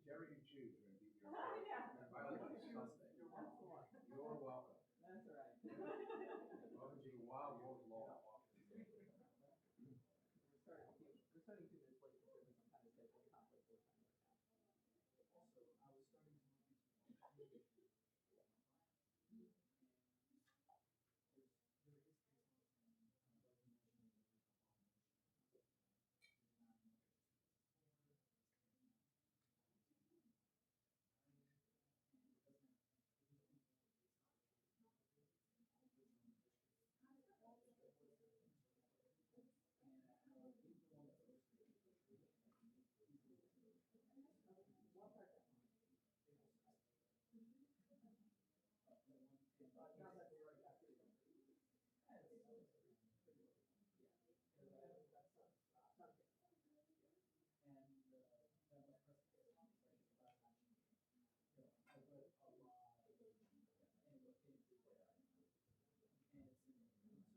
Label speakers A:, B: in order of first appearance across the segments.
A: Whichever you choose, you're going to be your You're welcome.
B: That's right.
A: Welcome to the wild world of law.
B: We're starting 2 minutes late because we have some kind of scheduling conflict with time right now.
C: Also, I was starting to look into there's case law from Basel Convention of
B: What part that one? Now that's right after you.
C: that was precedent legislation class action. I read a lot and it was getting through there. And it's in the circuit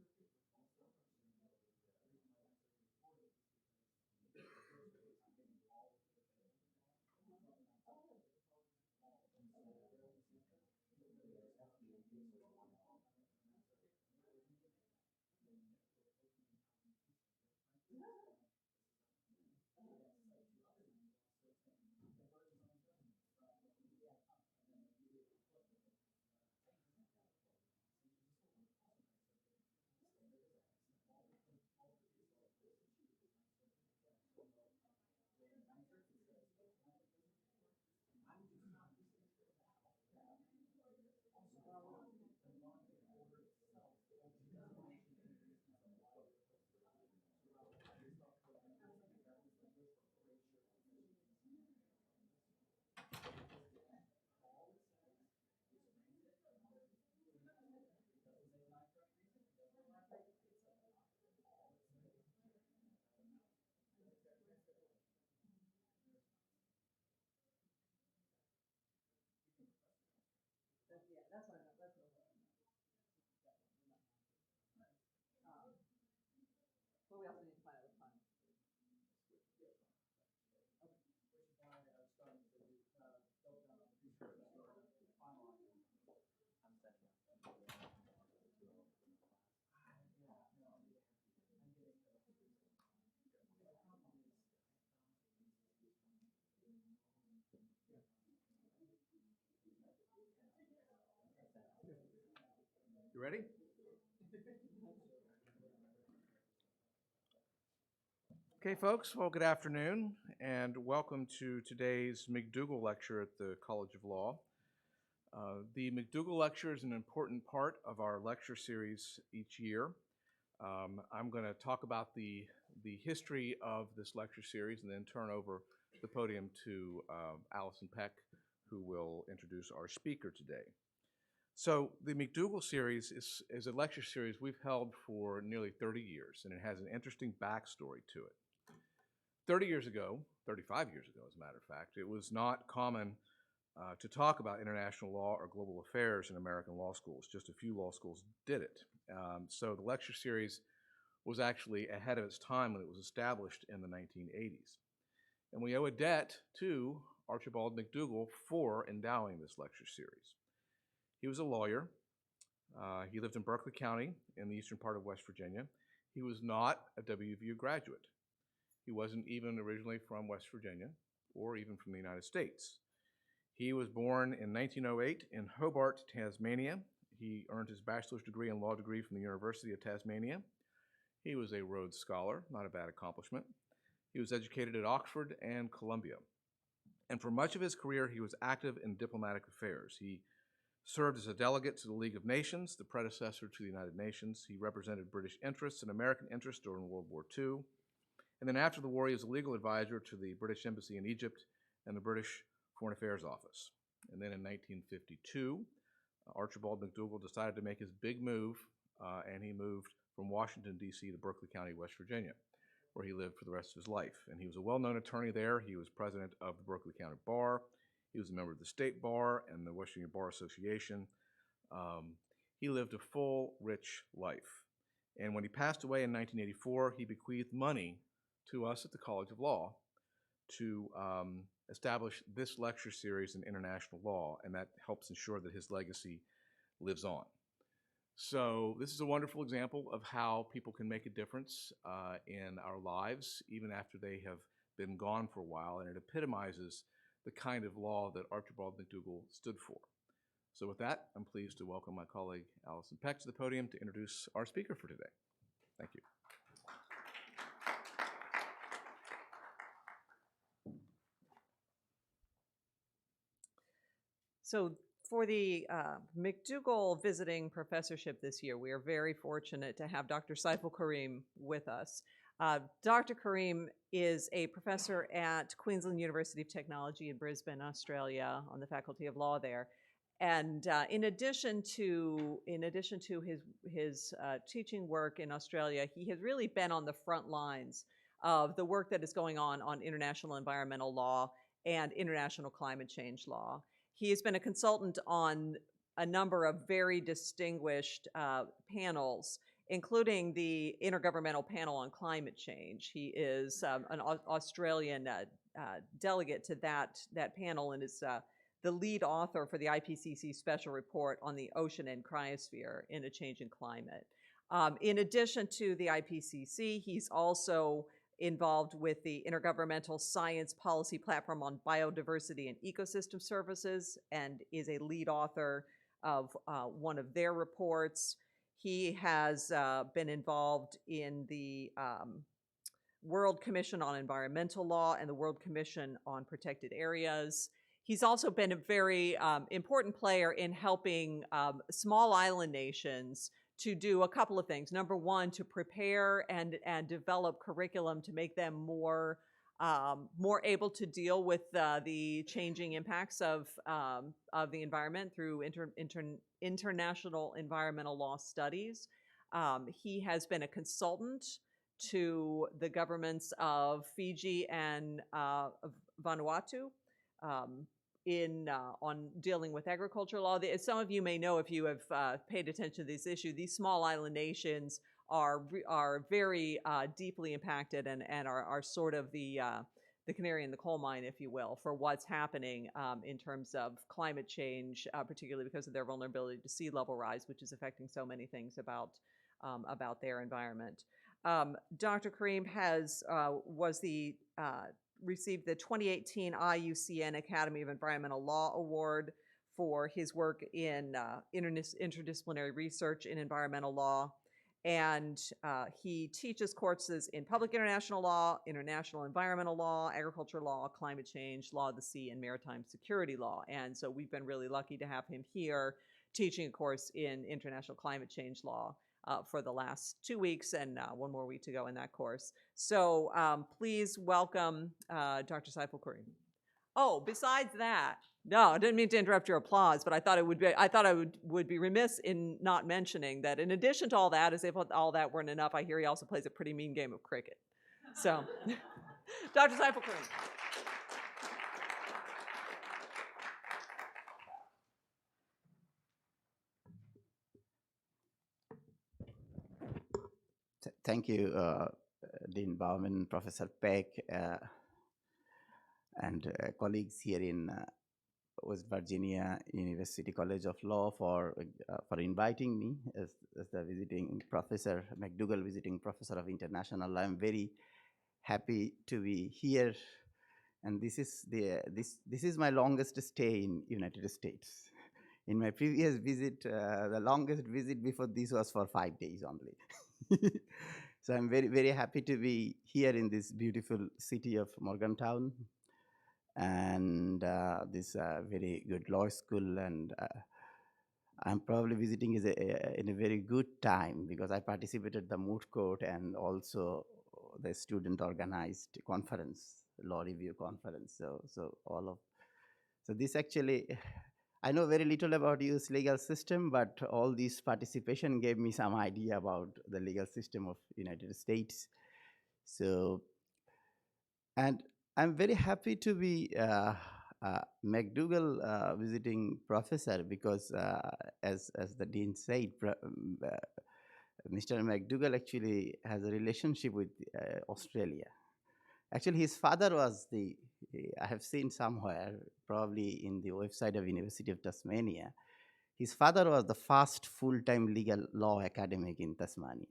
C: with also the reason why that circuit is important is because the first circuit is getting all of the federal and so there is
B: That's what I know. That's what I know. But we also need to find out what time.
C: which is why I was starting to build down on the research and start finalizing.
D: I'm setting up.
C: Yeah, no, I'm getting the problem is
A: You ready? Okay, folks. Well, good afternoon, and welcome to today's McDougall lecture at the College of Law. The McDougall lecture is an important part of our lecture series each year. I'm going to talk about the history of this lecture series and then turn over the podium to Allison Peck, who will introduce our speaker today. So the McDougall series is a lecture series we've held for nearly 30 years, and it has an interesting backstory to it. 30 years ago, 35 years ago as a matter of fact, it was not common to talk about international law or global affairs in American law schools. Just a few law schools did it. So the lecture series was actually ahead of its time when it was established in the 1980s. And we owe a debt to Archibald McDougall for endowing this lecture series. He was a lawyer. He lived in Berkeley County in the eastern part of West Virginia. He was not a WVU graduate. He wasn't even originally from West Virginia or even from the United States. He was born in 1908 in Hobart, Tasmania. He earned his bachelor's degree and law degree from the University of Tasmania. He was a Rhodes Scholar, not a bad accomplishment. He was educated at Oxford and Columbia. And for much of his career, he was active in diplomatic affairs. He served as a delegate to the League of Nations, the predecessor to the United Nations. He represented British interests and American interests during World War II. And then after the war, he was a legal advisor to the British Embassy in Egypt and the British Foreign Affairs Office. And then in 1952, Archibald McDougall decided to make his big move, and he moved from Washington, D.C. to Berkeley County, West Virginia, where he lived for the rest of his life. And he was a well-known attorney there. He was president of the Berkeley County Bar. He was a member of the State Bar and the West Virginia Bar Association. He lived a full, rich life. And when he passed away in 1984, he bequeathed money to us at the College of Law to establish this lecture series in international law, and that helps ensure that his legacy lives on. So this is a wonderful example of how people can make a difference in our lives, even after they have been gone for a while, and it epitomizes the kind of law that Archibald McDougall stood for. So with that, I'm pleased to welcome my colleague Allison Peck to the podium to introduce our speaker for today. Thank you.
B: So for the McDougall visiting professorship this year, we are very fortunate to have Dr. Saiful Karim with us. Dr. Karim is a professor at Queensland University of Technology in Brisbane, Australia, on the Faculty of Law there. And in addition to his teaching work in Australia, he has really been on the front lines of the work that is going on international environmental law and international climate change law. He has been a consultant on a number of very distinguished panels, including the Intergovernmental Panel on Climate Change. He is an Australian delegate to that panel and is the lead author for the IPCC Special Report on the Ocean and Cryosphere in a Changing Climate. In addition to the IPCC, he's also involved with the Intergovernmental Science Policy Platform on Biodiversity and Ecosystem Services and is a lead author of one of their reports. He has been involved in the World Commission on Environmental Law and the World Commission on Protected Areas. He's also been a very important player in helping small island nations to do a couple of things. Number one, to prepare and develop curriculum to make them more able to deal with the changing impacts of the environment through international environmental law studies. He has been a consultant to the governments of Fiji and Vanuatu on dealing with agriculture law. As some of you may know, if you have paid attention to this issue, these small island nations are very deeply impacted and are sort of the canary in the coal mine, if you will, for what's happening in terms of climate change, particularly because of their vulnerability to sea level rise, which is affecting so many things about their environment. Dr. Karim received the 2018 IUCN Academy of Environmental Law Award for his work in interdisciplinary research in environmental law. And he teaches courses in public international law, international environmental law, agriculture law, climate change, law of the sea, and maritime security law. And so we've been really lucky to have him here teaching a course in international climate change law for the last 2 weeks and one more week to go in that course. So please welcome Dr. Saiful Karim. Oh, besides that, no, I didn't mean to interrupt your applause, but I thought I would be remiss in not mentioning that in addition to all that, as if all that weren't enough, I hear he also plays a pretty mean game of cricket. So, Dr. Saiful Karim.
E: Thank you, Dean Bauman, Professor Peck, and colleagues here in West Virginia University College of Law for inviting me as the visiting professor, McDougall visiting professor of international law. I'm very happy to be here, and this is my longest stay in United States. In my previous visit, the longest visit before this was for 5 days only. So I'm very, very happy to be here in this beautiful city of Morgantown, and this very good law school. And I'm probably visiting in a very good time because I participated the moot court and also the student organized conference, law review conference. So this actually, I know very little about US legal system, but all this participation gave me some idea about the legal system of United States. So, and I'm very happy to be McDougall visiting professor because as the dean said, Mr. McDougall actually has a relationship with Australia. Actually, his father was I have seen somewhere, probably in the website of University of Tasmania, his father was the first full-time legal law academic in Tasmania.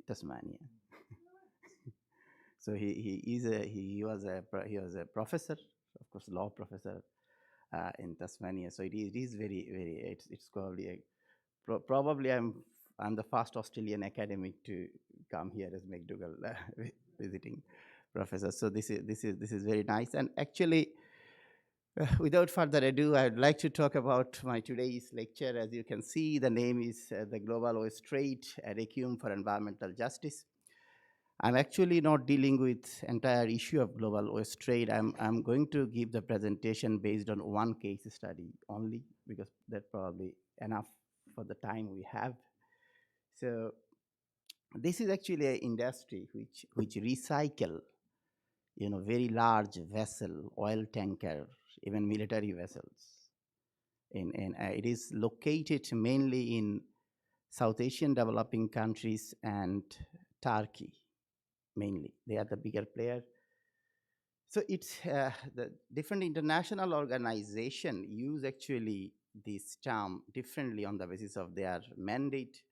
E: So he was a professor, of course, law professor in Tasmania. So it is very it's probably probably I'm the first Australian academic to come here as McDougall visiting professor. So this is very nice. And actually, without further ado, I'd like to talk about my today's lecture. As you can see, the name is the Global West Trade, a Requiem for Environmental Justice. I'm actually not dealing with entire issue of global waste trade. I'm going to give the presentation based on one case study only because that's probably enough for the time we have. So this is actually an industry which recycle, very large vessel, oil tanker, even military vessels. It is located mainly in South Asian developing countries and Turkey. Mainly, they are the bigger player. So it's the different international organization use actually this term differently on the basis of their mandate.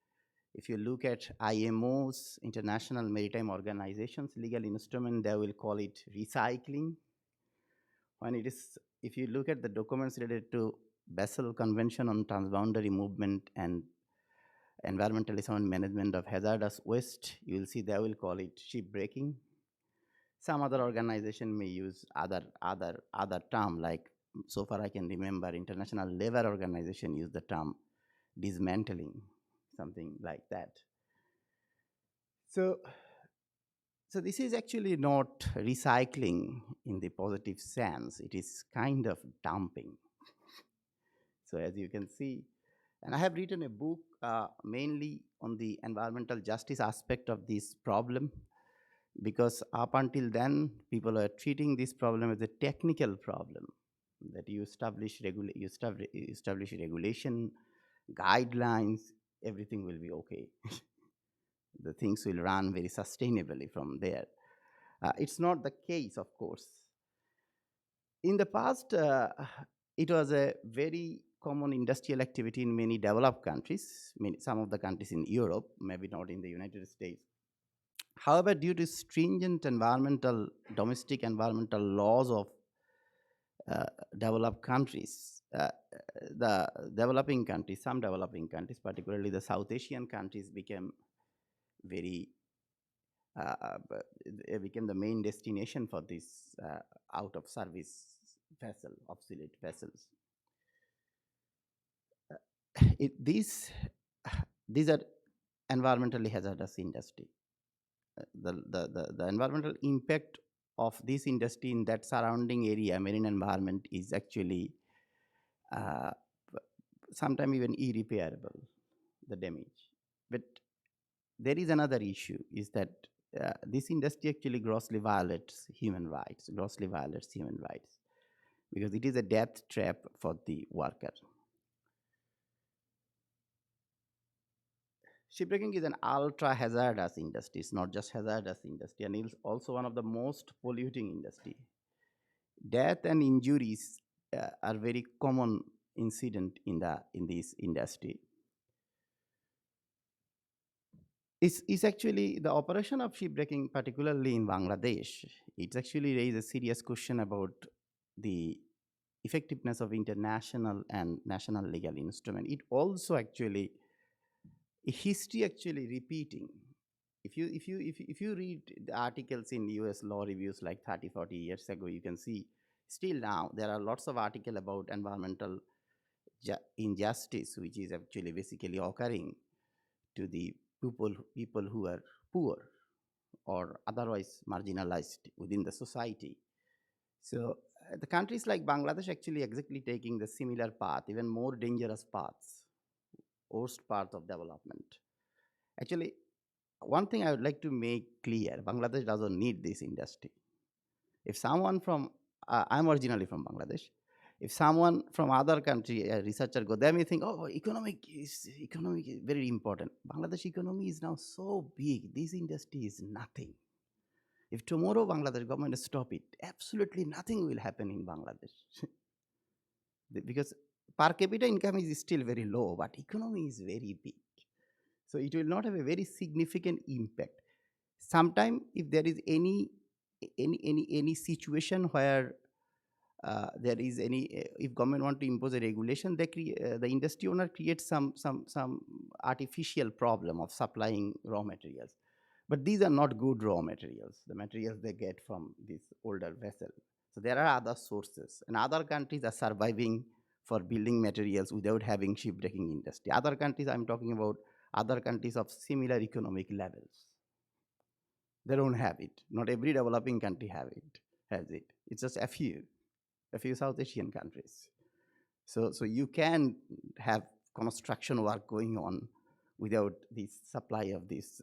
E: If you look at IMO's, International Maritime Organization's legal instrument, they will call it recycling. When it is, if you look at the documents related to Basel Convention on Transboundary Movement and environmentally sound management of hazardous waste, you will see they will call it shipbreaking. Some other organization may use other term, like so far I can remember International Labour Organization use the term dismantling, something like that. So this is actually not recycling in the positive sense. It is kind of dumping. So as you can see, and I have written a book mainly on the environmental justice aspect of this problem, because up until then, people are treating this problem as a technical problem, that you establish regulation, guidelines, everything will be okay. The things will run very sustainably from there. It's not the case, of course. In the past, it was a very common industrial activity in many developed countries, some of the countries in Europe, maybe not in the United States. However, due to stringent domestic environmental laws of developed countries, some developing countries, particularly the South Asian countries, became became the main destination for this out-of-service vessel, obsolete vessels. These are environmentally hazardous industry. The environmental impact of this industry in that surrounding area, marine environment, is actually sometimes even irreparable, the damage. But there is another issue, is that this industry actually grossly violates human rights, because it is a death trap for the worker. Shipbreaking is an ultra hazardous industry. It's not just hazardous industry, and it's also one of the most polluting industry. Death and injuries are very common incident in this industry. It's actually the operation of shipbreaking, particularly in Bangladesh. It's actually raised a serious question about the effectiveness of international and national legal instrument. It also actually history actually repeating. If you read the articles in US law reviews like 30-40 years ago, you can see still now there are lots of articles about environmental injustice, which is actually basically occurring to the people who are poor or otherwise marginalized within the society. So the countries like Bangladesh actually exactly taking the similar path, even more dangerous paths, worst path of development. Actually, one thing I would like to make clear, Bangladesh doesn't need this industry. If someone from, I'm originally from Bangladesh, if someone from other country, a researcher go, they may think, oh, economic is very important. Bangladesh economy is now so big, this industry is nothing. If tomorrow Bangladesh government stop it, absolutely nothing will happen in Bangladesh. Because per capita income is still very low, but economy is very big. So it will not have a very significant impact. Sometime if there is any situation where there is if government want to impose a regulation, the industry owner creates some artificial problem of supplying raw materials. But these are not good raw materials, the materials they get from this older vessel. So there are other sources, and other countries are surviving for building materials without having shipbreaking industry. Other countries, I'm talking about other countries of similar economic levels. They don't have it. Not every developing country has it. It's just a few South Asian countries. So you can have construction work going on without the supply of this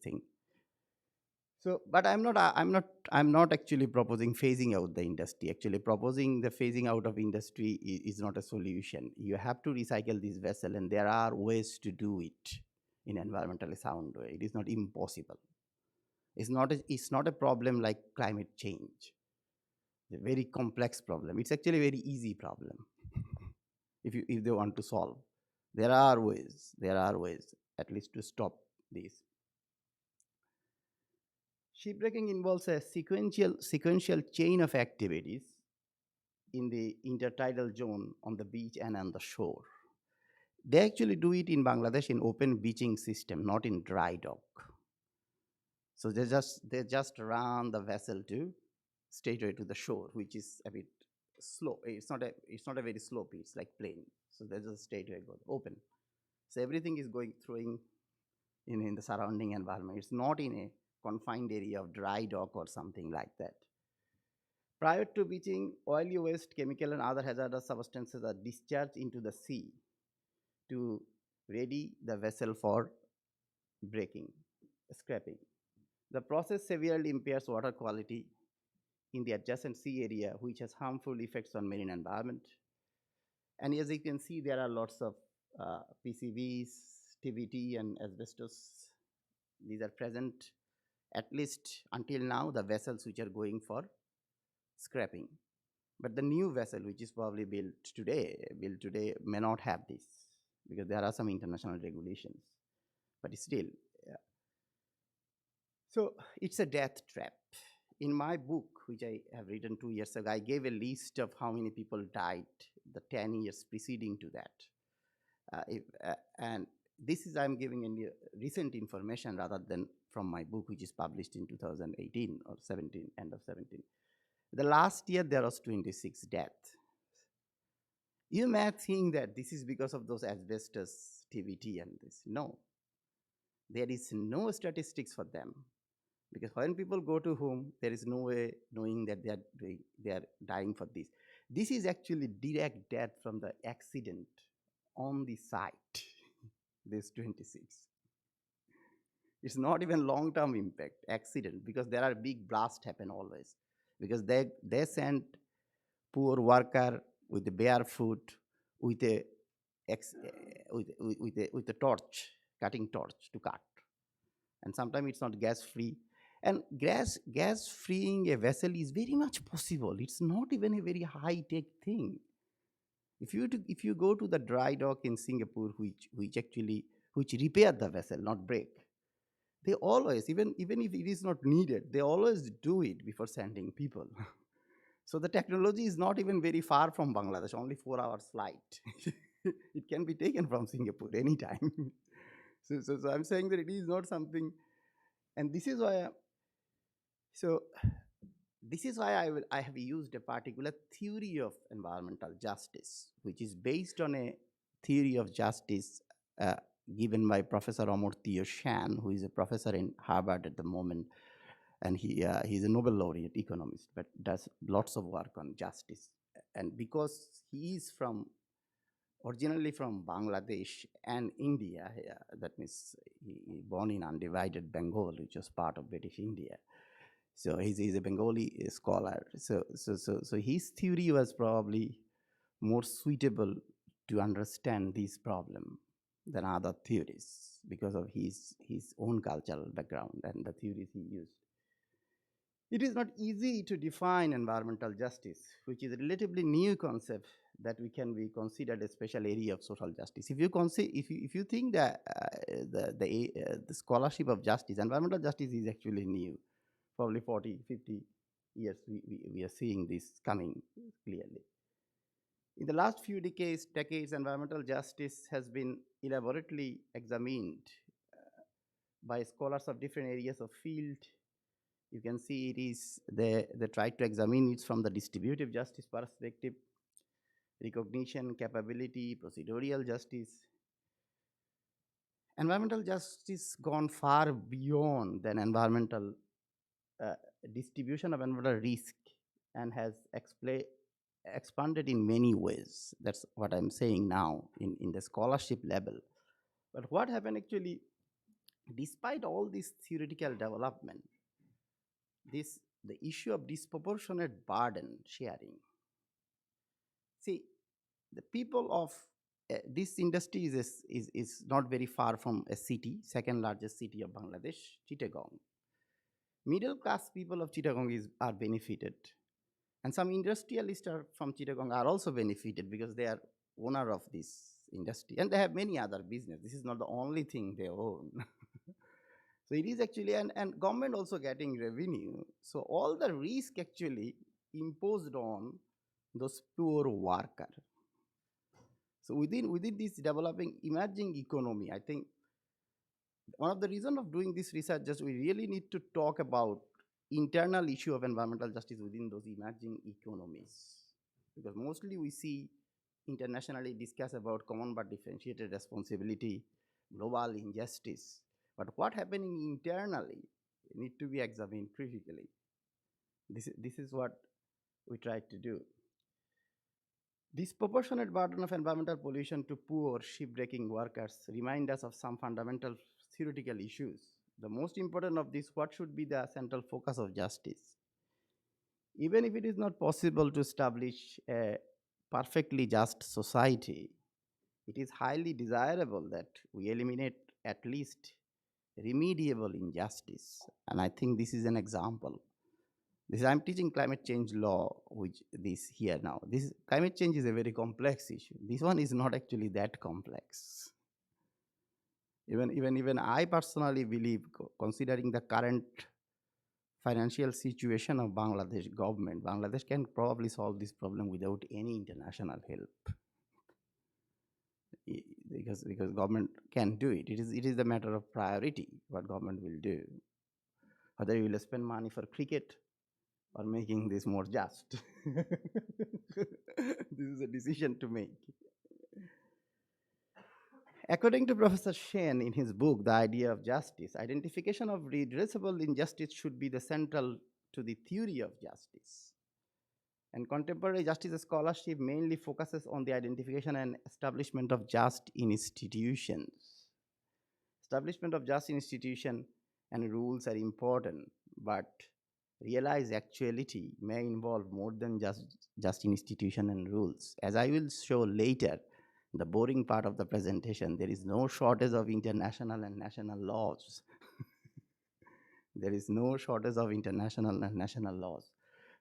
E: thing. So, but I'm not actually proposing phasing out the industry. Actually, proposing the phasing out of industry is not a solution. You have to recycle this vessel, and there are ways to do it in environmentally sound way. It is not impossible. It's not a problem like climate change. It's a very complex problem. It's actually a very easy problem if they want to solve. There are ways at least to stop this. Shipbreaking involves a sequential chain of activities in the intertidal zone on the beach and on the shore. They actually do it in Bangladesh in open beaching system, not in dry dock. So they just run the vessel to straightaway to the shore, which is a bit slow. It's not a very slope. It's like plain. So they just straightaway go open. So everything is going through in the surrounding environment. It's not in a confined area of dry dock or something like that. Prior to beaching, oily waste, chemical and other hazardous substances are discharged into the sea to ready the vessel for breaking, scrapping. The process severely impairs water quality in the adjacent sea area, which has harmful effects on marine environment. And as you can see, there are lots of PCBs, TBT, and asbestos. These are present, at least until now, the vessels which are going for scrapping. But the new vessel, which is probably built today, may not have this, because there are some international regulations. But still, yeah. So it's a death trap. In my book, which I have written 2 years ago, I gave a list of how many people died the 10 years preceding to that. And this is, I'm giving recent information rather than from my book, which is published in 2018 or 17, end of 17. The last year, there was 26 deaths. You may think that this is because of those asbestos, TBT, and this. No. There is no statistics for them. Because when people go to home, there is no way knowing that they are dying for this. This is actually direct death from the accident on the site, this 26. It's not even long-term impact, accident, because there are big blasts happen always. Because they send poor worker with the barefoot, with a torch, cutting torch to cut. And sometimes it's not gas free. And gas freeing a vessel is very much possible. It's not even a very high tech thing. If you go to the dry dock in Singapore, which repair the vessel, not break, they always, even if it is not needed, they always do it before sending people. So the technology is not even very far from Bangladesh, only 4 hours flight. It can be taken from Singapore anytime. So I'm saying that it is not something, and this is why. This is why I have used a particular theory of environmental justice, which is based on a theory of justice uh, given by Professor Amartya Sen, who is a professor in Harvard at the moment, and he's a Nobel laureate economist, but does lots of work on justice. And because he is originally from Bangladesh and India, that means he born in undivided Bengal, which was part of British India. So he's a Bengali scholar. So his theory was probably more suitable to understand this problem than other theories because of his own cultural background and the theories he used. It is not easy to define environmental justice, which is a relatively new concept that can be considered a special area of social justice. If you think that the scholarship of justice, environmental justice is actually new, probably 40, 50 years we are seeing this coming clearly. In the last few decades, environmental justice has been elaborately examined by scholars of different areas of field. You can see they try to examine it from the distributive justice perspective, recognition, capability, procedural justice. Environmental justice gone far beyond than environmental distribution of environmental risk and has expanded in many ways. That's what I'm saying now in the scholarship level. But what happened actually, despite all this theoretical development, the issue of disproportionate burden sharing. See, the people of this industry is not very far from a city, second largest city of Bangladesh, Chittagong. Middle class people of Chittagong are benefited. And some industrialists from Chittagong are also benefited because they are owner of this industry. And they have many other business. This is not the only thing they own. So it is actually, and government also getting revenue. So all the risk actually imposed on those poor workers. So within this developing emerging economy, I think one of the reasons of doing this research is we really need to talk about internal issue of environmental justice within those emerging economies. Because mostly we see internationally discuss about common but differentiated responsibility, global injustice. But what happening internally need to be examined critically. This is what we try to do. Disproportionate burden of environmental pollution to poor shipbreaking workers remind us of some fundamental theoretical issues. The most important of this, what should be the central focus of justice? Even if it is not possible to establish a perfectly just society, it is highly desirable that we eliminate at least remediable injustice. And I think this is an example. I'm teaching climate change law, which this here now. This climate change is a very complex issue. This one is not actually that complex. Even I personally believe, considering the current financial situation of Bangladesh government, Bangladesh can probably solve this problem without any international help. Because government can do it. It is a matter of priority, what government will do. Whether you will spend money for cricket or making this more just. This is a decision to make. According to Professor Sen in his book, The Idea of Justice, identification of redressable injustice should be the central to the theory of justice. And contemporary justice scholarship mainly focuses on the identification and establishment of just institutions. Establishment of just institution and rules are important, but realized actuality may involve more than just institution and rules. As I will show later, the boring part of the presentation, there is no shortage of international and national laws. There is no shortage of international and national laws.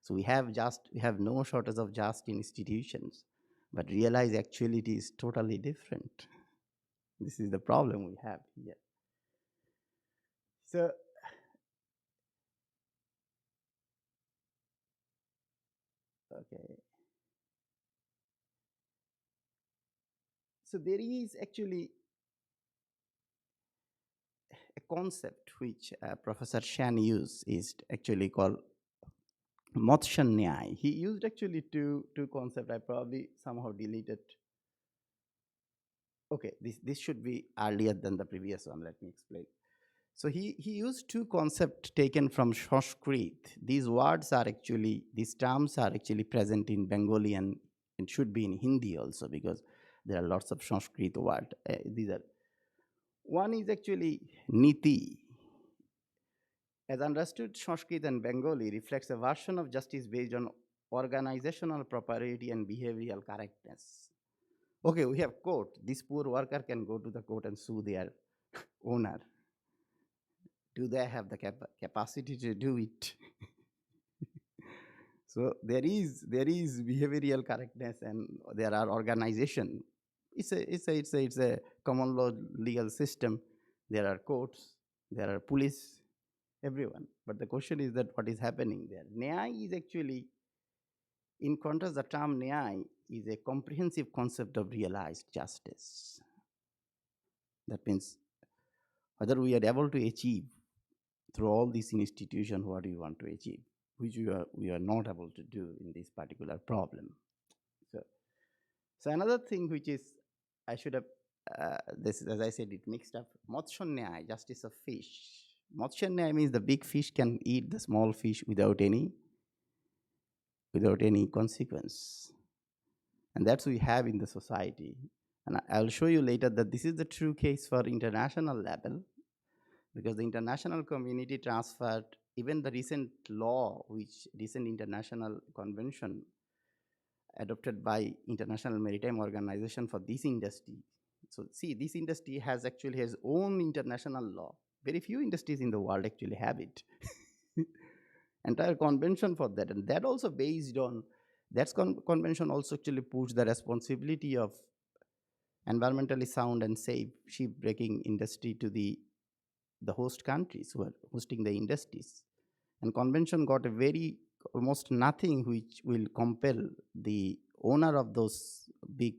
E: So we have no shortage of just institutions, but realize actually it is totally different. This is the problem we have here. So okay. So there is actually a concept which Professor Shan used, is actually called Motshan Nyay. He used actually two concepts. I probably somehow deleted. Okay, this should be earlier than the previous one. Let me explain. So he used two concepts taken from Sanskrit. These terms are actually present in Bengali and it should be in Hindi also, because there are lots of Sanskrit words. One is actually niti. As understood, Sanskrit and Bengali reflects a version of justice based on organizational propriety and behavioral correctness. Okay, we have court. This poor worker can go to the court and sue their owner. Do they have the capacity to do it? So there is behavioral correctness, and there are organization. It's a common law legal system. There are courts, there are police, everyone. But the question is that what is happening there? Nyaya is actually, in contrast, the term Nyaya is a comprehensive concept of realized justice. That means whether we are able to achieve through all these institutions what we want to achieve, which we are not able to do in this particular problem. So another thing which is, I should have, this, as I said, it mixed up. Motshan Nyaya, justice of fish. Motshan Nyaya means the big fish can eat the small fish without any consequence. And that's what we have in the society. And I'll show you later that this is the true case for international level, because the international community transferred even the recent international convention adopted by International Maritime Organization for this industry. So see, this industry has own international law. Very few industries in the world actually have it. Entire convention for that, and that also based on, convention also actually puts the responsibility of environmentally sound and safe shipbreaking industry to the host countries who are hosting the industries. And convention got almost nothing which will compel the owner of those big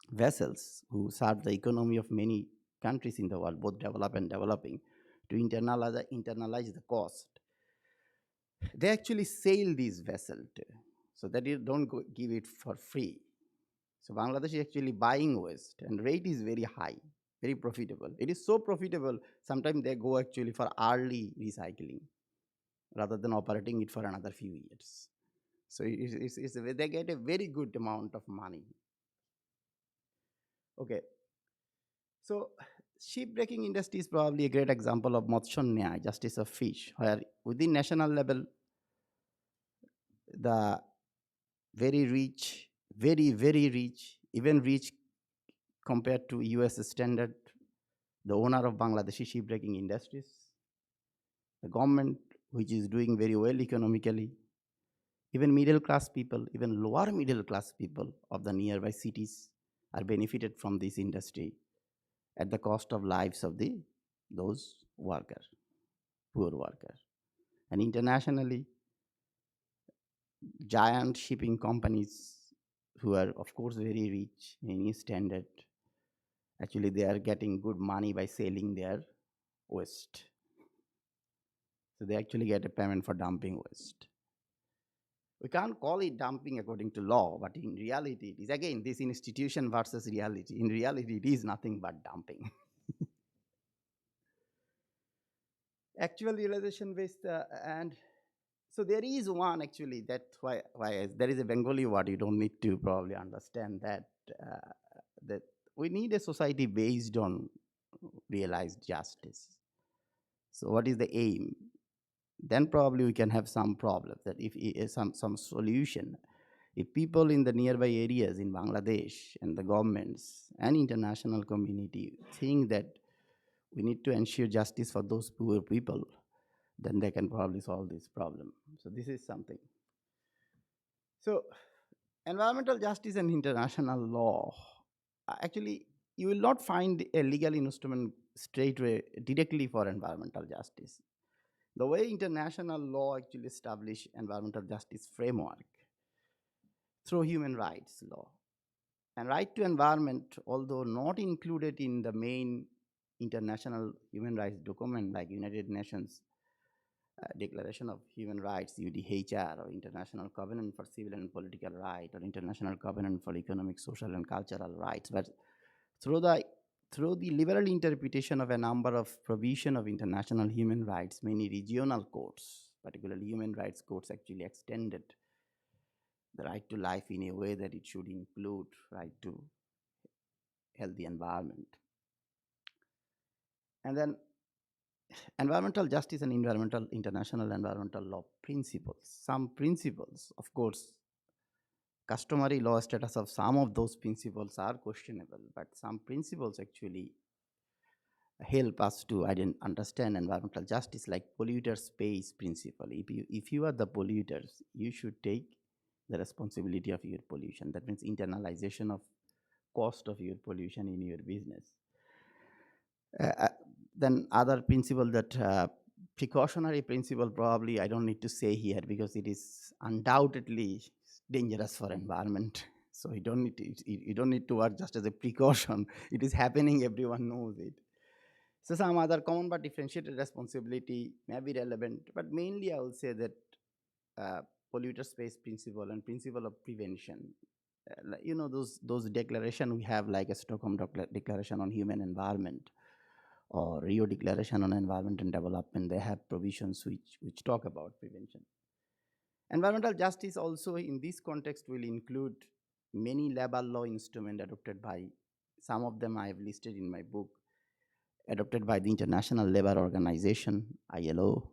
E: vessels who serve the economy of many countries in the world, both developed and developing, to internalize the cost. They actually sail these vessels so that you don't give it for free. So Bangladesh is actually buying waste, and rate is very high, very profitable. It is so profitable, sometimes they go actually for early recycling rather than operating it for another few years. So they get a very good amount of money. Okay. So shipbreaking industry is probably a great example of Motshan Nyaya, justice of fish, where within national level, the very rich, very rich, even rich compared to US standard, the owner of Bangladeshi shipbreaking industries, the government, which is doing very well economically, even middle class people, even lower middle class people of the nearby cities are benefited from this industry at the cost of lives of those workers, poor workers. And internationally, giant shipping companies who are, of course, very rich in any standard, actually they are getting good money by selling their waste. So they actually get a payment for dumping waste. We can't call it dumping according to law, but in reality, it is again this institution versus reality. In reality, it is nothing but dumping. Actual realization based, and so there is one actually, that's why there is a Bengali word, you don't need to probably understand that, that we need a society based on realized justice. So what is the aim? Then probably we can have some problem, that if some solution. If people in the nearby areas in Bangladesh and the governments and international community think that we need to ensure justice for those poor people, then they can probably solve this problem. So this is something. So environmental justice and international law, actually, you will not find a legal instrument straightway directly for environmental justice. The way international law actually establish environmental justice framework through human rights law. And right to environment, although not included in the main international human rights document like United Nations Declaration of Human Rights, UDHR, or International Covenant for Civil and Political Rights, or International Covenant for Economic, Social, and Cultural Rights. But through the liberal interpretation of a number of provision of international human rights, many regional courts, particularly human rights courts, actually extended the right to life in a way that it should include right to healthy environment. And then environmental justice and international environmental law principles. Some principles, of course, customary law status of some of those principles are questionable, but some principles actually help us to understand environmental justice, like polluters pays principle. If you are the polluters, you should take the responsibility of your pollution. That means internalization of cost of your pollution in your business. Then other principle that precautionary principle, probably I don't need to say here because it is undoubtedly dangerous for environment. So you don't need to work just as a precaution. It is happening, everyone knows it. So some other common but differentiated responsibility may be relevant, but mainly I will say that polluter space principle and principle of prevention. You know, those declaration we have, like a Stockholm Declaration on Human Environment or Rio Declaration on Environment and Development, they have provisions which talk about prevention. Environmental justice also in this context will include many labor law instruments adopted by, some of them I have listed in my book, adopted by the International Labour Organization, ILO,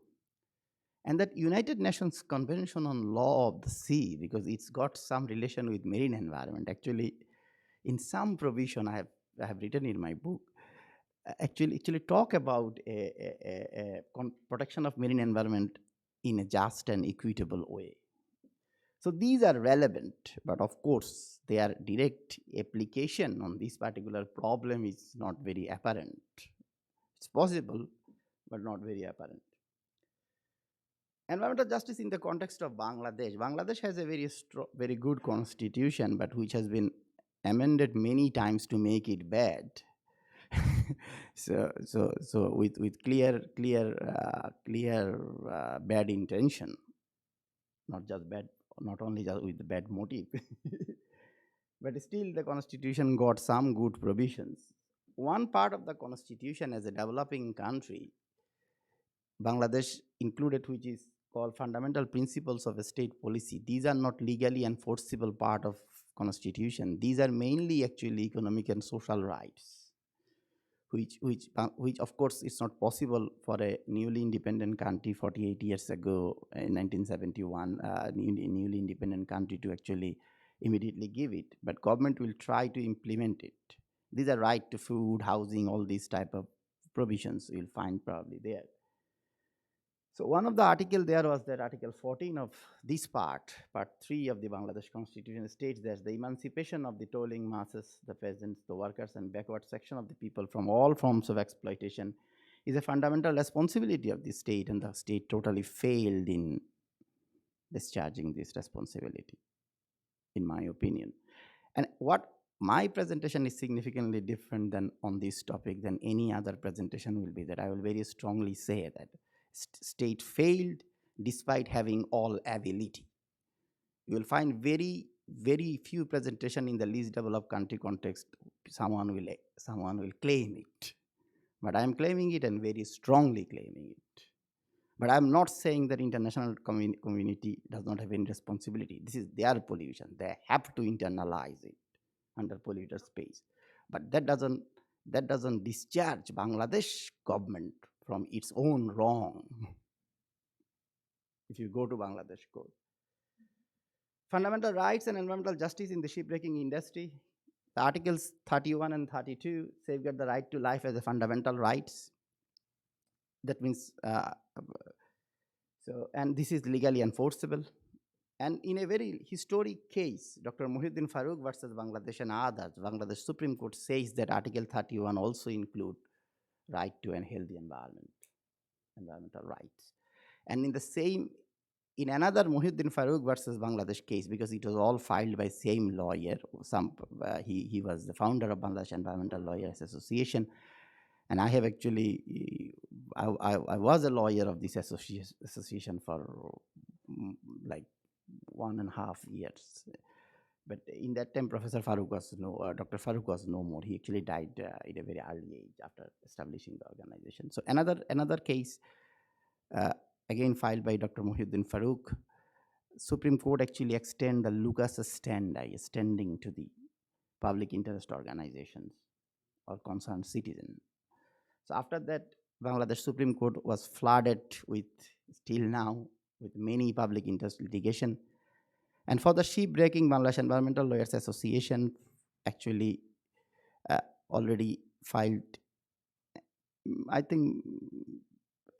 E: and that United Nations Convention on Law of the Sea, because it's got some relation with marine environment. Actually, in some provision I have written in my book, actually talk about a protection of marine environment in a just and equitable way. So these are relevant, but of course their direct application on this particular problem is not very apparent. It's possible, but not very apparent. Environmental justice in the context of Bangladesh. Bangladesh has a very good constitution, but which has been amended many times to make it bad. So with clear bad intention, not only just with the bad motive, but still the constitution got some good provisions. One part of the constitution as a developing country, Bangladesh included, which is called fundamental principles of a state policy. These are not legally enforceable part of constitution. These are mainly actually economic and social rights, which of course is not possible for a newly independent country 48 years ago in 1971, newly independent country to actually immediately give it, but government will try to implement it. These are right to food, housing, all these type of provisions you'll find probably there. So one of the article there was that Article 14 of this part 3 of the Bangladesh Constitution states that the emancipation of the toiling masses, the peasants, the workers, and backward section of the people from all forms of exploitation is a fundamental responsibility of the state, and the state totally failed in discharging this responsibility, in my opinion. And what my presentation is significantly different than on this topic than any other presentation will be that I will very strongly say that state failed despite having all ability. You will find very few presentation in the least developed country context. Someone will claim it, but I am claiming it and very strongly claiming it. But I am not saying that international community does not have any responsibility. This is their pollution. They have to internalize it under polluter space. But that doesn't discharge Bangladesh government from its own wrong. If you go to Bangladesh court. Fundamental rights and environmental justice in the shipbreaking industry. The Articles 31 and 32 safeguard the right to life as a fundamental rights. That means, and this is legally enforceable. And in a very historic case, Dr. Muhyiddin Farooq versus Bangladesh and others, Bangladesh Supreme Court says that Article 31 also include right to a healthy environment, environmental rights. And in another Muhyiddin Farooq versus Bangladesh case, because it was all filed by same lawyer, he was the founder of Bangladesh Environmental Lawyers Association, and I have actually, I was a lawyer of this association for like 1.5 years. But in that time, Dr. Farooq was no more. He actually died at a very early age after establishing the organization. So another case, again filed by Dr. Muhyiddin Farooq, Supreme Court actually extend the Lucas standing to the public interest organizations or concerned citizen. So after that, Bangladesh Supreme Court was flooded with, still now, with many public interest litigation. And for the shipbreaking, Bangladesh Environmental Lawyers Association actually already filed, I think,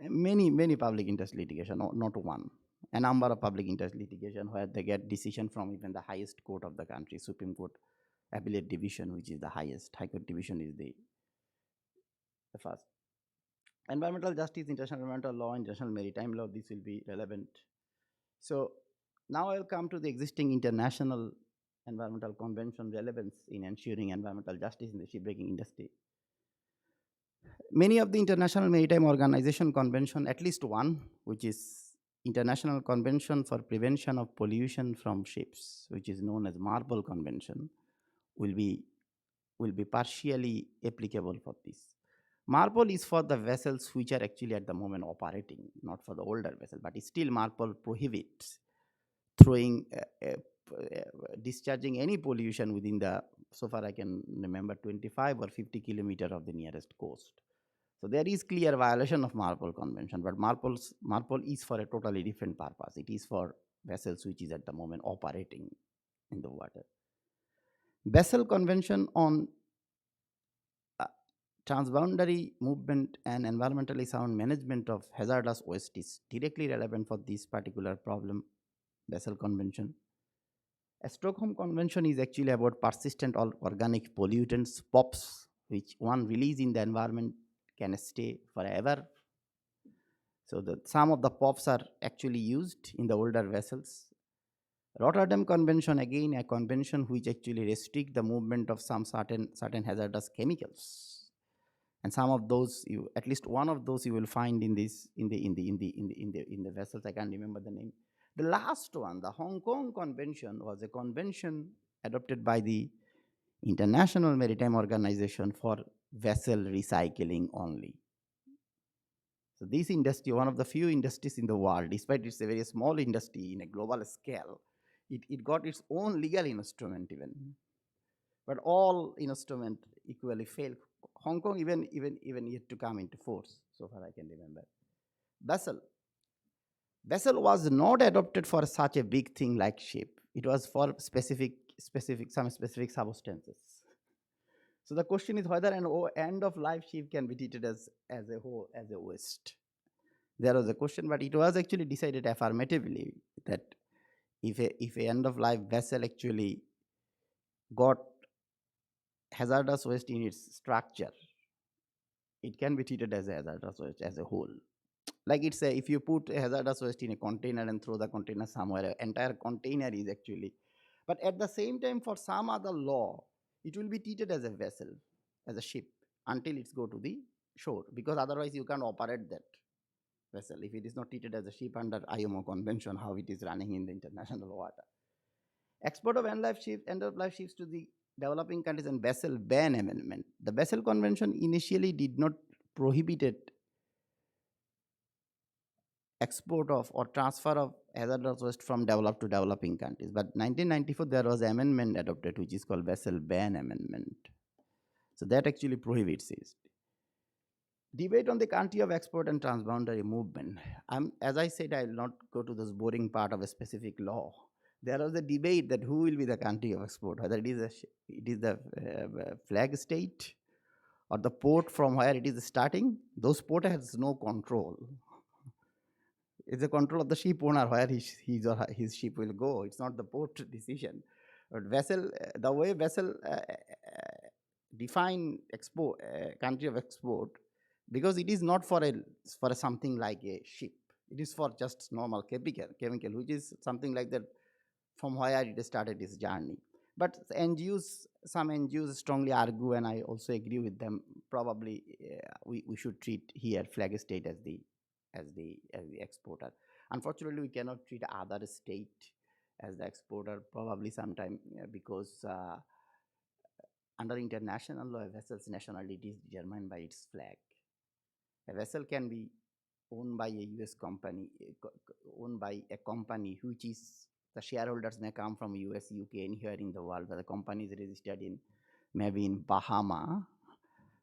E: many public interest litigation, not one, a number of public interest litigation where they get decision from even the highest court of the country, Supreme Court Appellate Division, which is the highest. High Court Division is the first. Environmental justice, international environmental law, international maritime law, this will be relevant. So now I will come to the existing international environmental convention relevance in ensuring environmental justice in the shipbreaking industry. Many of the International Maritime Organization convention, at least one, which is International Convention for Prevention of Pollution from Ships, which is known as Marble Convention, will be partially applicable for this. Marble is for the vessels which are actually at the moment operating, not for the older vessel, but still Marble prohibits throwing, discharging any pollution within the, so far I can remember, 25 or 50 kilometers of the nearest coast. So there is clear violation of Marble Convention, but Marble is for a totally different purpose. It is for vessels which is at the moment operating in the water. Basel Convention on transboundary movement and environmentally sound management of hazardous waste is directly relevant for this particular problem, Basel Convention. A Stockholm Convention is actually about persistent organic pollutants, POPs, which one release in the environment can stay forever. So some of the POPs are actually used in the older vessels. Rotterdam Convention, again, a convention which actually restrict the movement of some certain hazardous chemicals. And some of those, at least one of those, you will find in the vessels. I can't remember the name. The last one, the Hong Kong Convention, was a convention adopted by the International Maritime Organization for vessel recycling only. So this industry, one of the few industries in the world, despite it's a very small industry in a global scale, it got its own legal instrument even. But all instruments equally failed. Hong Kong even yet to come into force, so far I can remember. Basel was not adopted for such a big thing like ship. It was for some specific substances. So the question is whether an end-of-life ship can be treated as a whole, as a waste. There was a question, but it was actually decided affirmatively that if a end-of-life vessel actually got hazardous waste in its structure, it can be treated as a hazardous waste as a whole. Like it's if you put a hazardous waste in a container and throw the container somewhere, entire container is actually. But at the same time, for some other law, it will be treated as a vessel, as a ship, until it's go to the shore, because otherwise you can't operate that vessel if it is not treated as a ship under IMO convention, how it is running in the international water. Export of end-of-life ships to the developing countries and Basel ban amendment. The Basel Convention initially did not prohibit export of or transfer of hazardous waste from developed to developing countries. But 1994, there was an amendment adopted, which is called Basel ban amendment. So that actually prohibits it. Debate on the country of export and transboundary movement. As I said, I will not go to this boring part of a specific law. there was a debate that who will be the country of export, whether it is the flag state or the port from where it is starting. Those port has no control. It's the control of the ship owner where his or his ship will go. It's not the port decision. But vessel, the way vessel define export country of export, because it is not for a something like a ship. It is for just normal chemical, which is something like that from where it started its journey. But some NGOs strongly argue, and I also agree with them, probably we should treat here flag state as the exporter. Unfortunately, we cannot treat other state as the exporter, probably sometime because under international law, a vessel's nationality is determined by its flag. A vessel can be owned by a US company, owned by a company which is, the shareholders may come from US, UK, anywhere in the world, but the company is registered in maybe in Bahama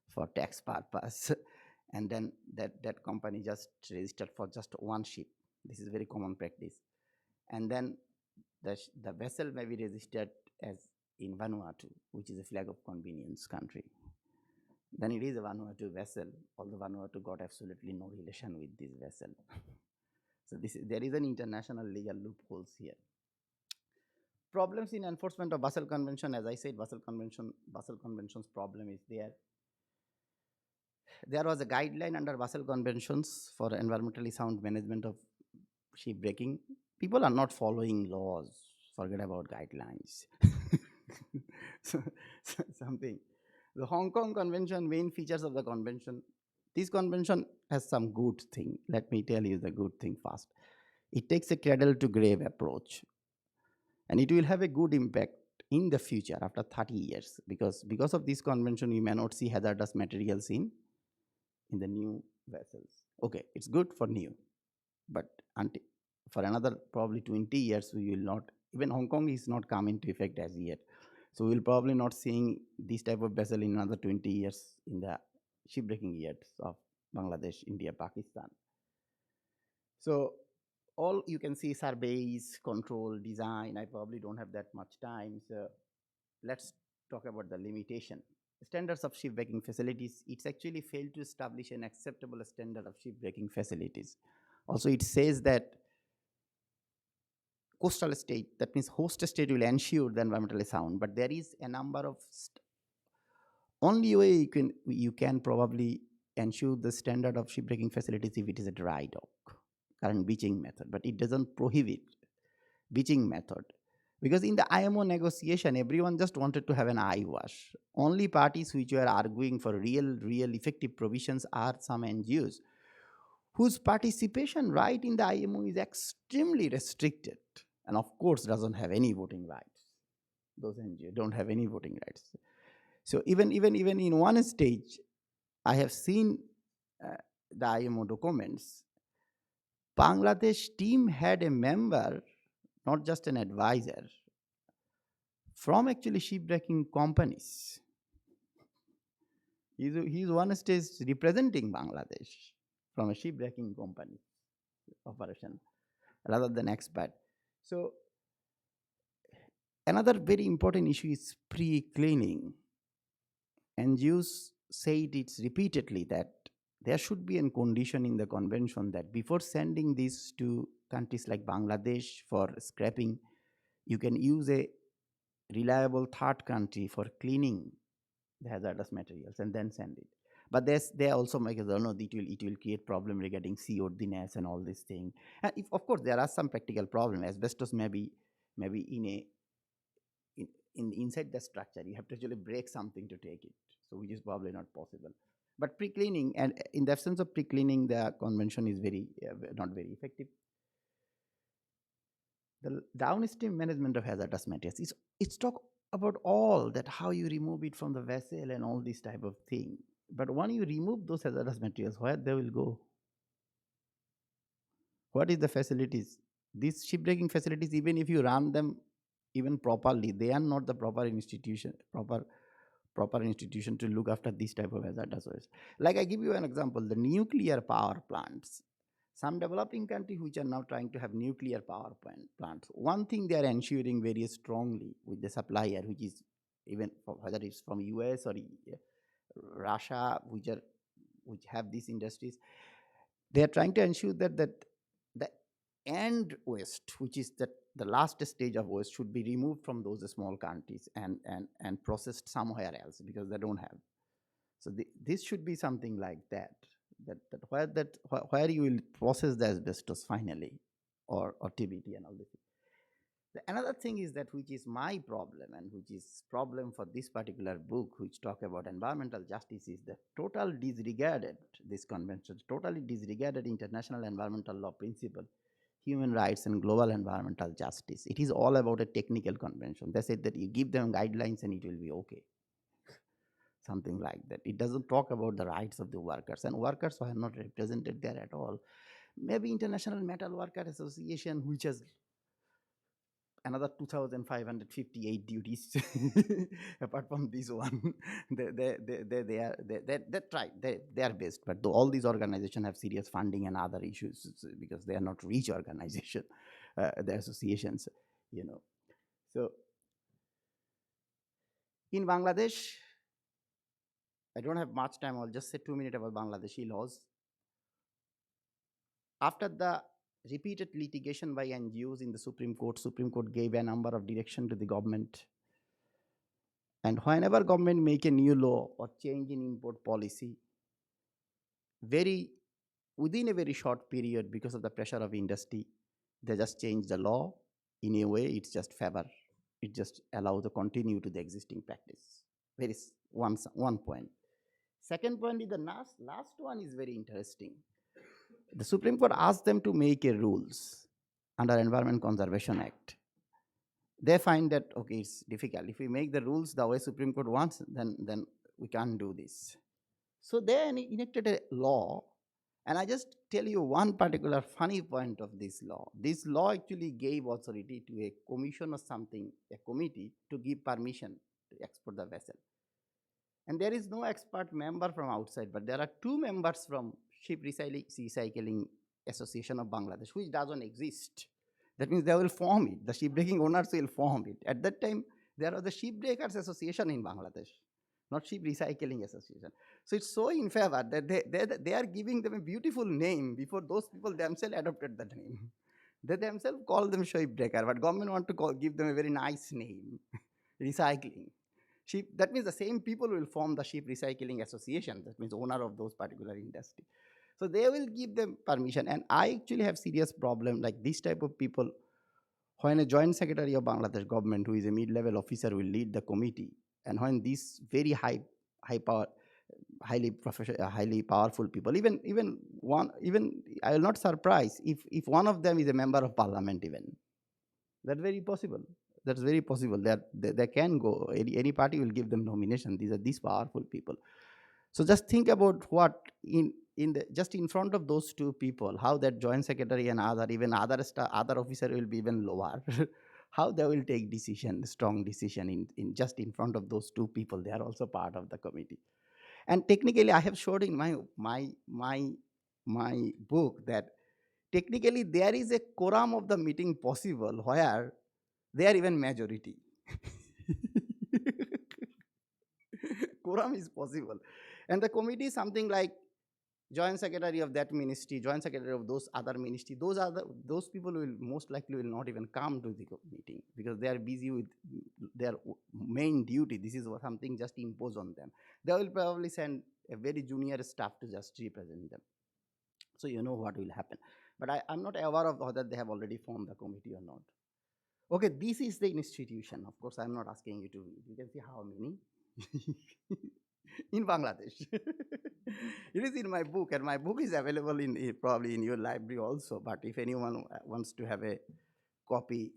E: for tax purpose. And then that company just registered for just one ship. This is very common practice. And then the vessel may be registered as in Vanuatu, which is a flag of convenience country. Then it is a Vanuatu vessel, although Vanuatu got absolutely no relation with this vessel. So there is an international legal loopholes here. Problems in enforcement of Basel Convention, as I said, Basel Convention's problem is there. There was a guideline under Basel Conventions for environmentally sound management of shipbreaking. People are not following laws, forget about guidelines. Something. The Hong Kong Convention, main features of the convention. This convention has some good thing. Let me tell you the good thing first. It takes a cradle to grave approach, and it will have a good impact in the future after 30 years, because of this convention, you may not see hazardous materials in the new vessels. Okay, it's good for new, but for another probably 20 years, we will not, even Hong Kong is not come into effect as yet. So we'll probably not seeing this type of vessel in another 20 years in the shipbreaking years of Bangladesh, India, Pakistan. So all you can see surveys, control, design. I probably don't have that much time. So let's talk about the limitation. Standards of shipbreaking facilities. It's actually failed to establish an acceptable standard of shipbreaking facilities. Also, it says that coastal state, that means host state, will ensure the environmentally sound, but there is a number of only way you can probably ensure the standard of shipbreaking facilities if it is a dry dock, current beaching method, but it doesn't prohibit beaching method. Because in the IMO negotiation, everyone just wanted to have an eye wash. Only parties which were arguing for real effective provisions are some NGOs whose participation right in the IMO is extremely restricted, and of course doesn't have any voting rights. Those NGOs don't have any voting rights. So even in one stage, I have seen the IMO documents. Bangladesh team had a member, not just an advisor, from actually shipbreaking companies. He's one stage representing Bangladesh from a shipbreaking company operation, rather than expert. So another very important issue is pre-cleaning. NGOs said it's repeatedly that there should be a condition in the convention that before sending this to countries like Bangladesh for scrapping, you can use a reliable third country for cleaning the hazardous materials and then send it. But they also make it, no, it will create problem regarding seaworthiness and all these things. And of course, there are some practical problems. Asbestos may be inside the structure. You have to actually break something to take it, so which is probably not possible. But pre-cleaning, and in the absence of pre-cleaning, the convention is not very effective. The downstream management of hazardous materials, it's talk about all that, how you remove it from the vessel and all this type of thing. But when you remove those hazardous materials, where they will go? What is the facilities? These shipbreaking facilities, even if you run them even properly, they are not the proper institution to look after this type of hazardous waste. Like I give you an example, the nuclear power plants. some developing countries which are now trying to have nuclear power plants. One thing they are ensuring very strongly with the supplier, which is even whether it's from US or Russia, which have these industries, they are trying to ensure that the end waste, which is the last stage of waste, should be removed from those small countries and processed somewhere else because they don't have. So this should be something like that where you will process the asbestos finally, or TBT and all this. Another thing is that, which is my problem and which is problem for this particular book, which talk about environmental justice, is the total disregarded, this convention totally disregarded international environmental law principle, human rights and global environmental justice. It is all about a technical convention. They said that you give them guidelines and it will be okay. Something like that. It doesn't talk about the rights of the workers, and workers are not represented there at all. Maybe International Metal Worker Association, which has another 2,558 duties apart from this one. They try, they are best, but all these organizations have serious funding and other issues because they are not rich organization, the associations, you know. So in Bangladesh, I don't have much time. I'll just say 2 minutes about Bangladeshi laws. After the repeated litigation by NGOs in the Supreme Court gave a number of direction to the government. And whenever government make a new law or change in import policy, within a very short period, because of the pressure of industry, they just change the law in a way it's just favor. It just allows to continue to the existing practice. Very one point. Second point is the last one is very interesting. The Supreme Court asked them to make a rules under Environment Conservation Act. They find that, okay, it's difficult. If we make the rules the way Supreme Court wants, then we can't do this. So they enacted a law, and I just tell you one particular funny point of this law. This law actually gave authority to a commission or something, a committee, to give permission to export the vessel. And there is no expert member from outside, but there are 2 members from Ship Recycling Association of Bangladesh, which doesn't exist. That means they will form it. The shipbreaking owners will form it. At that time, there was the Shipbreakers Association in Bangladesh, not Ship Recycling Association. So it's so in favor that they are giving them a beautiful name before those people themselves adopted that name. They themselves call them shipbreaker, but government want to give them a very nice name, recycling. That means the same people will form the Ship Recycling Association. That means owner of those particular industry. So they will give them permission. And I actually have serious problem like this type of people. When a joint secretary of Bangladesh government, who is a mid-level officer, will lead the committee, and when these very highly powerful people, even I will not surprise if one of them is a member of parliament even. That's very possible. That's very possible. They can go. Any party will give them nomination. These are these powerful people. So just think about what just in front of those 2 people, how that joint secretary and other officer will be even lower. How they will take strong decision in just in front of those 2 people. They are also part of the committee. And technically, I have showed in my book that technically there is a quorum of the meeting possible where they are even majority. Quorum is possible. And the committee is something like joint secretary of that ministry, joint secretary of those other ministry. Those people will most likely will not even come to the meeting because they are busy with their main duty. This is something just imposed on them. They will probably send a very junior staff to just represent them. So you know what will happen. But I'm not aware of whether they have already formed the committee or not. Okay, this is the institution. Of course, I'm not asking you to read. You can see how many in Bangladesh. It is in my book, and my book is available probably in your library also. But if anyone wants to have a copy,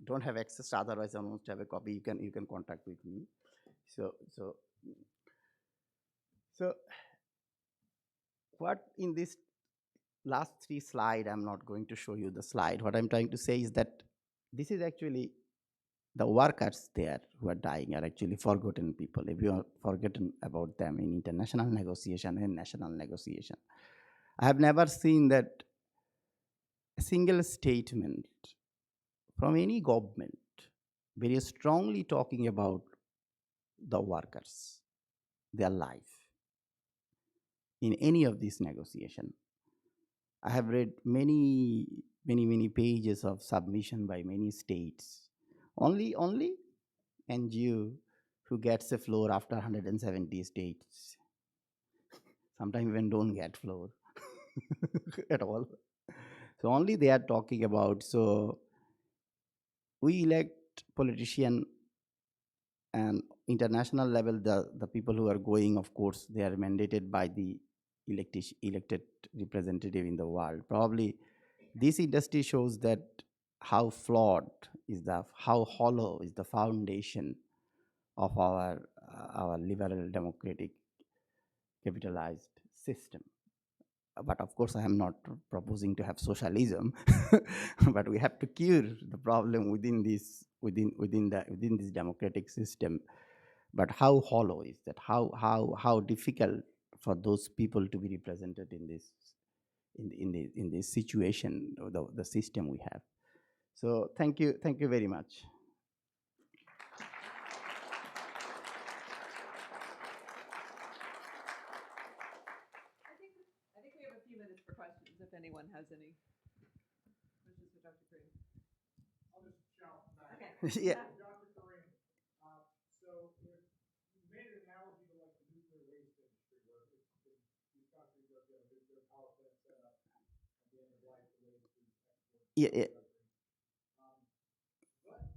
E: don't have access, otherwise I wants to have a copy, you can contact with me. So what in this last 3 slide, I'm not going to show you the slide. What I'm trying to say is that this is actually the workers there who are dying are actually forgotten people. If you are forgotten about them in international negotiation and national negotiation. I have never seen that a single statement from any government very strongly talking about the workers, their life in any of these negotiation. I have read many pages of submission by many states. Only NGO who gets a floor after 170 states. Sometimes even don't get floor at all. So only they are talking about. So we elect politician, and international level, the people who are going, of course, they are mandated by the elected representative in the world. Probably this industry shows that how flawed is how hollow is the foundation of our liberal democratic capitalized system. But of course, I am not proposing to have socialism, but we have to cure the problem within this democratic system. But how hollow is that? How difficult for those people to be represented in this situation, or the system we have. So thank you very much.
B: I think we have a few minutes for questions if anyone has any questions for Dr. Karim.
A: I'll just shout back.
B: Okay.
E: Yeah.
A: Dr. Karim, so if you made an analogy to like the nuclear waste industry, where if these countries are going to nuclear power plant set up at the end of life, the waste is exported.
E: Yeah.
A: What?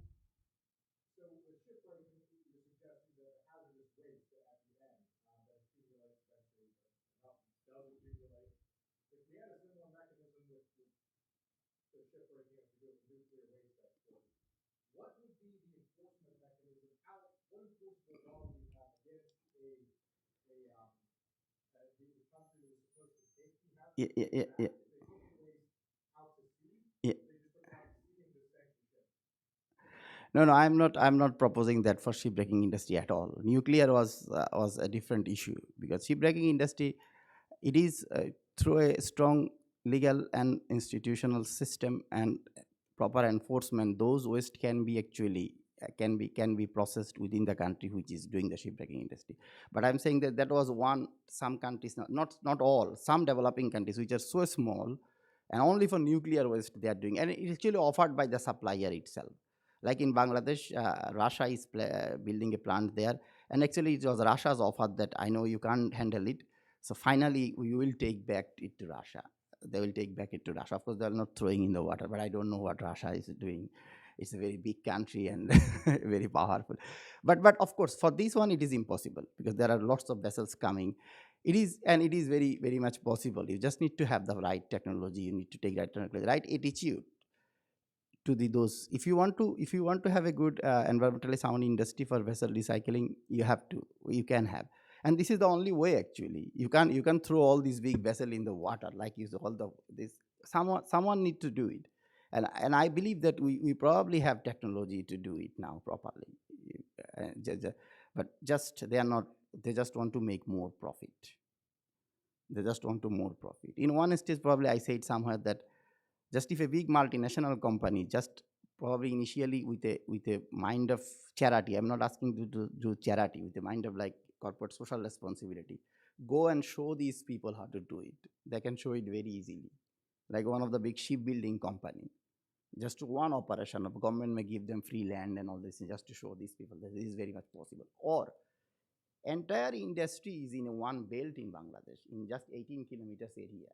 A: So with shipbreaking, you're suggesting that the hazardous waste at the end that accumulates eventually, does accumulate. If we had a similar mechanism with the shipbreaking as we do with nuclear waste export, what would be the enforcement mechanism? What enforceable law do we have against the country that is supposed to take the hazardous
E: Yeah.
A: If they put the waste out to sea,
E: Yeah.
A: they just put it out to sea and just sank the ship.
E: No, I'm not proposing that for shipbreaking industry at all. Nuclear was a different issue, because shipbreaking industry, it is through a strong legal and institutional system and proper enforcement, those waste can be actually can be processed within the country which is doing the shipbreaking industry. But I'm saying that was some countries, not all, some developing countries which are so small, and only for nuclear waste they are doing, and it's actually offered by the supplier itself. Like in Bangladesh, Russia is building a plant there, and actually it was Russia's offer that I know you can't handle it, so finally we will take back it to Russia. They will take back it to Russia. Of course, they're not throwing in the water, but I don't know what Russia is doing. It's a very big country and very powerful. But of course, for this one, it is impossible, because there are lots of vessels coming. It is very much possible. You just need to have the right technology. You need to take right technology, right attitude to those. If you want to have a good environmentally sound industry for vessel recycling, you can have. And this is the only way actually. You can throw all these big vessel in the water, like use all this. Someone need to do it. And I believe that we probably have technology to do it now properly. But they just want to make more profit. They just want to more profit. In one stage, probably I said somewhere that just if a big multinational company, just probably initially with a mind of charity, I'm not asking to do charity, with a mind of like corporate social responsibility, go and show these people how to do it. They can show it very easily. Like one of the big shipbuilding company, just one operation of government may give them free land and all this, just to show these people that this is very much possible. Or entire industry is in one belt in Bangladesh, in just 18 kilometers area.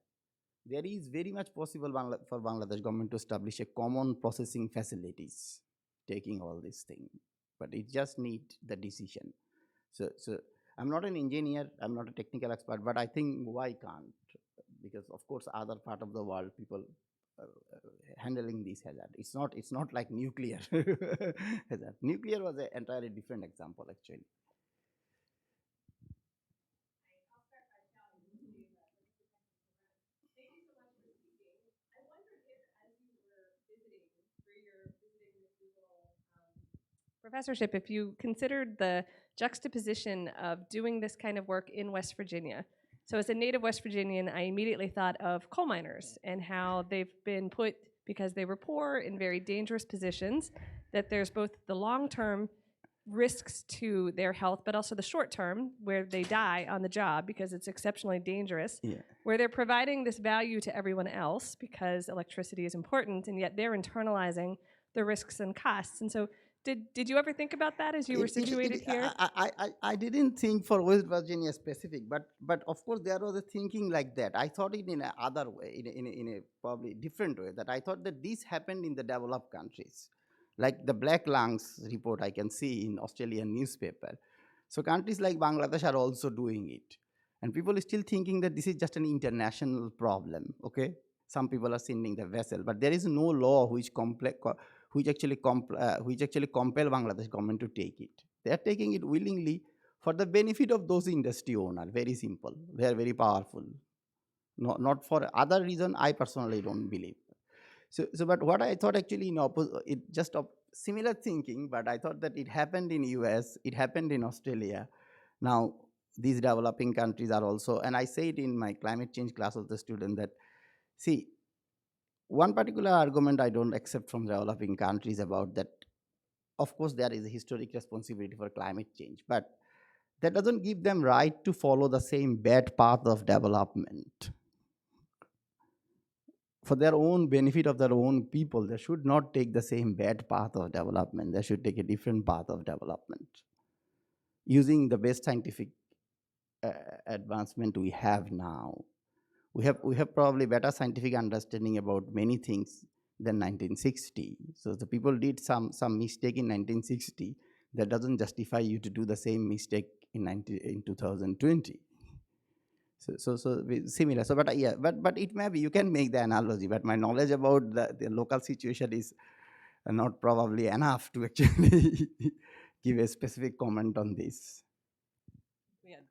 E: There is very much possible for Bangladesh government to establish a common processing facilities, taking all these things. But it just need the decision. So I'm not an engineer, I'm not a technical expert, but I think why can't? Because of course other part of the world people handling this hazard. It's not like nuclear hazard. Nuclear was an entirely different example actually.
F: Professorship, if you considered the juxtaposition of doing this kind of work in West Virginia So as a native West Virginian, I immediately thought of coal miners and how they've been put, because they were poor, in very dangerous positions, that there's both the long-term risks to their health, but also the short term, where they die on the job because it's exceptionally dangerous,
E: Yeah.
F: where they're providing this value to everyone else because electricity is important, and yet they're internalizing the risks and costs. And so did you ever think about that as you were situated here?
E: I didn't think for West Virginia specific, but of course there was a thinking like that. I thought it in a other way, in a probably different way, that I thought that this happened in the developed countries. Like the Black Lungs report I can see in Australian newspaper. So countries like Bangladesh are also doing it. And people are still thinking that this is just an international problem, okay? Some people are sending the vessel, but there is no law which actually compel Bangladesh government to take it. They are taking it willingly for the benefit of those industry owners, very simple. They are very powerful. Not for other reason, I personally don't believe. So, but what I thought actually it just of similar thinking, but I thought that it happened in US, it happened in Australia. Now, these developing countries are also, and I say it in my climate change class of the student that, see, one particular argument I don't accept from developing countries about that, of course, there is a historic responsibility for climate change, but that doesn't give them right to follow the same bad path of development. For their own benefit of their own people, they should not take the same bad path of development. They should take a different path of development, using the best scientific advancement we have now. We have probably better scientific understanding about many things than 1960. So the people did some mistake in 1960. That doesn't justify you to do the same mistake in 2020. So similar. So, but yeah, but it may be, you can make the analogy, but my knowledge about the local situation is not probably enough to actually give a specific comment on this.
B: We had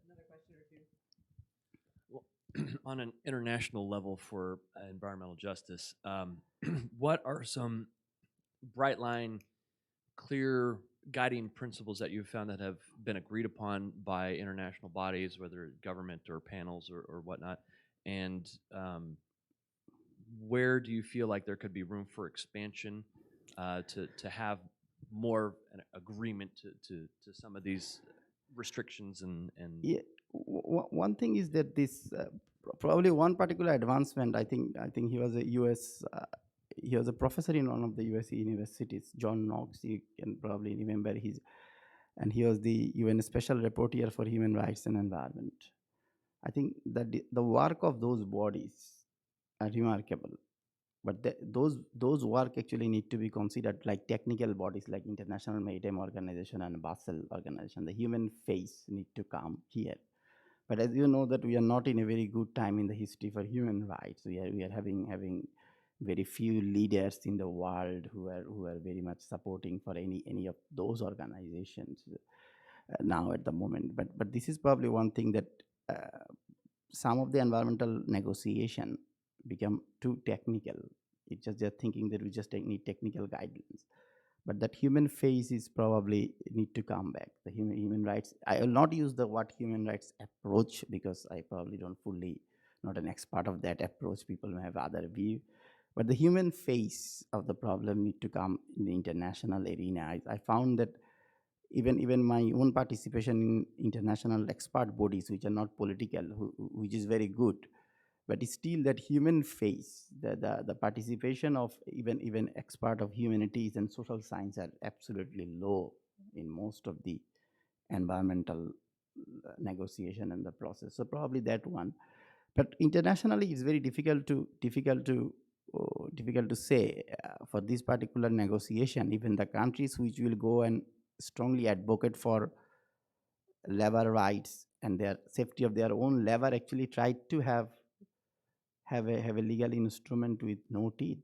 B: another question or two.
G: Well, on an international level for environmental justice, what are some bright line, clear guiding principles that you've found that have been agreed upon by international bodies, whether government or panels or whatnot? And where do you feel like there could be room for expansion to have more an agreement to some of these restrictions and
E: yeah, one thing is that this probably one particular advancement. I think he was a U.S. He was a professor in one of the U.S. universities, John Knox. You can probably remember and he was the UN Special Rapporteur for Human Rights and Environment. I think that the work of those bodies are remarkable, but those work actually need to be considered like technical bodies like International Maritime Organization and Basel Organization. The human face need to come here. But as you know that we are not in a very good time in the history for human rights. We are having very few leaders in the world who are very much supporting for any of those organizations now at the moment. But this is probably one thing that some of the environmental negotiation become too technical. It's just they're thinking that we just need technical guidelines. But that human face is probably need to come back. The human rights, I will not use the word human rights approach because I probably don't fully, not an expert of that approach. People may have other view. But the human face of the problem need to come in the international arena. I found that even my own participation in international expert bodies, which are not political, which is very good, but it's still that human face, the participation of even expert of humanities and social science are absolutely low in most of the environmental negotiation and the process. So probably that one. But internationally, it's very difficult to say for this particular negotiation. Even the countries which will go and strongly advocate for labor rights and their safety of their own labor actually tried to have a legal instrument with no teeth.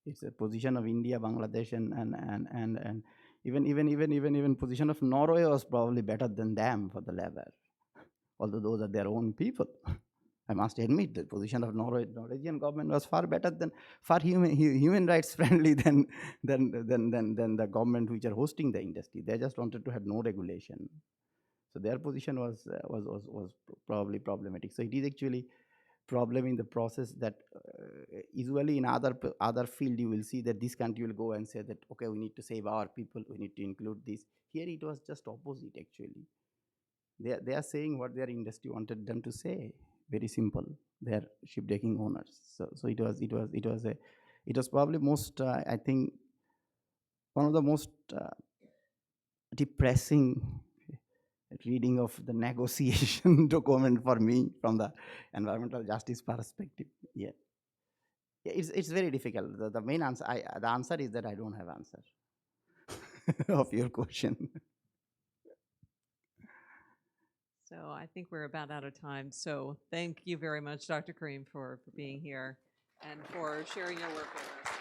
E: It's a position of India, Bangladesh, and even position of Norway was probably better than them for the labor, although those are their own people. I must admit the position of Norwegian government was far better far human rights friendly than the government which are hosting the industry. They just wanted to have no regulation. So their position was probably problematic. So it is actually problem in the process that usually in other field you will see that this country will go and say that, okay, we need to save our people, we need to include this. Here it was just opposite actually. They are saying what their industry wanted them to say. Very simple. They are shipbreaking owners. So it was probably most I think one of the most depressing reading of the negotiation document for me from the environmental justice perspective. Yeah, it's very difficult. The main answer, the answer is that I don't have answer of your question.
B: So I think we're about out of time. So thank you very much, Dr. Karim, for being here and for sharing your work with us.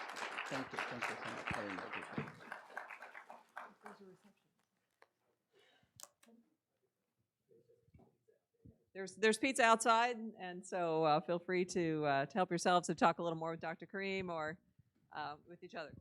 E: Thank you so much for inviting me.
B: There's pizza outside, and so feel free to help yourselves to talk a little more with Dr. Karim or with each other.